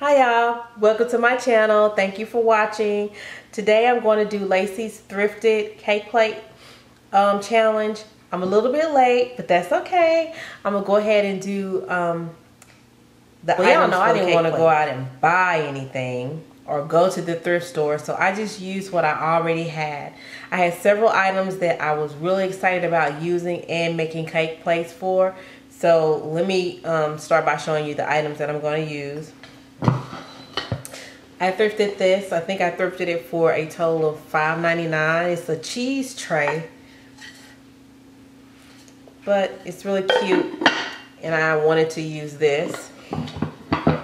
Hi y'all, welcome to my channel. Thank you for watching. Today I'm going to do Lacy's Thrifted Cake Plate Challenge. I'm a little bit late, but that's okay. I'm going to go ahead and do the items. Y'all know I didn't want to go out and buy anything or go to the thrift store, so I just used what I already had. I had several items that I was really excited about using and making cake plates for. So let me start by showing you the items that I'm going to use. I thrifted this. I think I thrifted it for a total of $5.99. It's a cheese tray, but it's really cute and I wanted to use this. I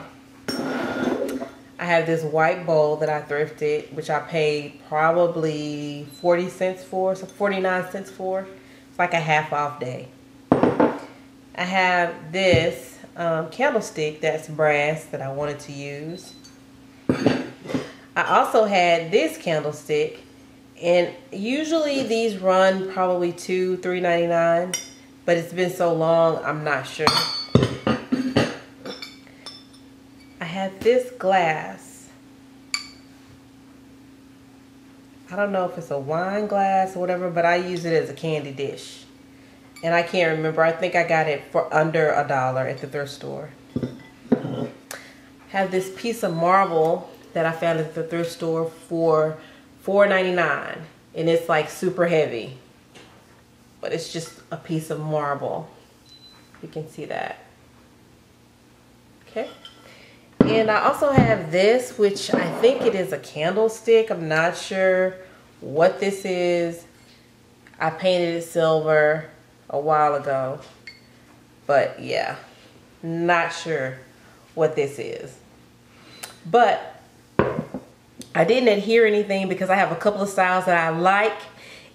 have this white bowl that I thrifted, which I paid probably 40 cents for, so 49 cents for. It's like a half off day. I have this candlestick that's brass that I wanted to use. I also had this candlestick, and usually these run probably $3.99, but it's been so long I'm not sure. I had this glass. I don't know if it's a wine glass or whatever, but I use it as a candy dish. And I can't remember. I think I got it for under $1 at the thrift store. Have this piece of marble that I found at the thrift store for $4.99, and it's like super heavy, but it's just a piece of marble. You can see that. Okay. And I also have this, which I think it is a candlestick. I'm not sure what this is. I painted it silver a while ago, but yeah, not sure what this is. But I didn't adhere anything because I have a couple of styles that I like,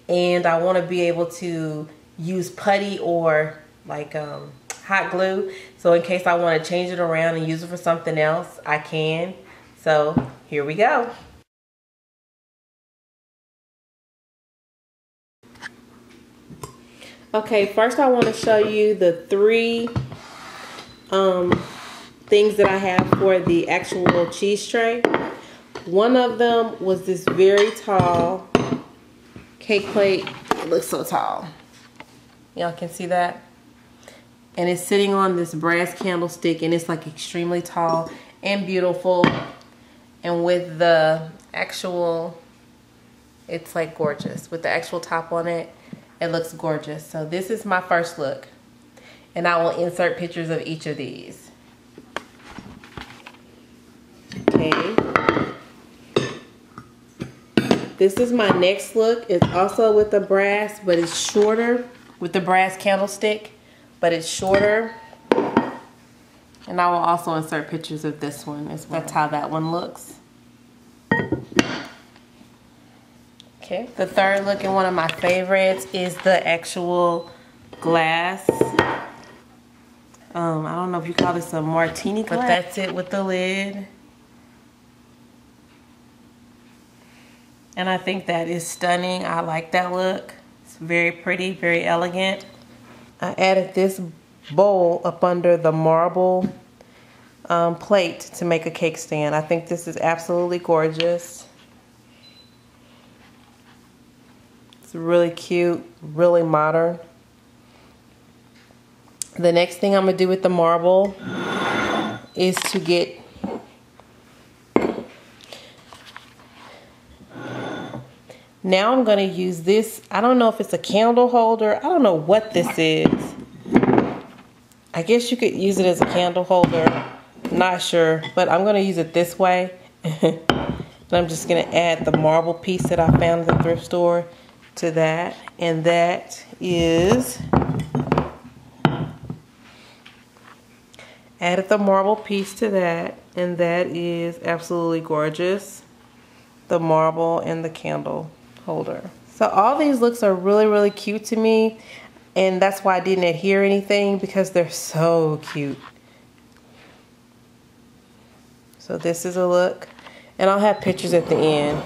and I want to be able to use putty or like hot glue. So in case I want to change it around and use it for something else, I can. So here we go. Okay, first I want to show you the three things that I have for the actual cheese tray. One of them was this very tall cake plate. It looks so tall. Y'all can see that? And it's sitting on this brass candlestick, and it's like extremely tall and beautiful. And with the actual, it's like gorgeous. With the actual top on it, it looks gorgeous. So this is my first look. And I will insert pictures of each of these. Okay. This is my next look. It's also with the brass, but it's shorter, with the brass candlestick, but it's shorter. And I will also insert pictures of this one as well. That's how that one looks. Okay. The third look, and one of my favorites, is the actual glass. I don't know if you call this a martini glass, but that's it with the lid. And I think that is stunning. I like that look. It's very pretty, very elegant. I added this bowl up under the marble plate to make a cake stand. I think this is absolutely gorgeous. It's really cute, really modern. The next thing I'm gonna do with the marble is to get now I'm going to use this. I don't know if it's a candle holder. I don't know what this is. I guess you could use it as a candle holder. Not sure. But I'm going to use it this way. And I'm just going to add the marble piece that I found at the thrift store to that. And that is... added the marble piece to that. And that is absolutely gorgeous. The marble and the candle holder. So all these looks are really, really cute to me, and that's why I didn't adhere anything, because they're so cute. So this is a look, and I'll have pictures at the end.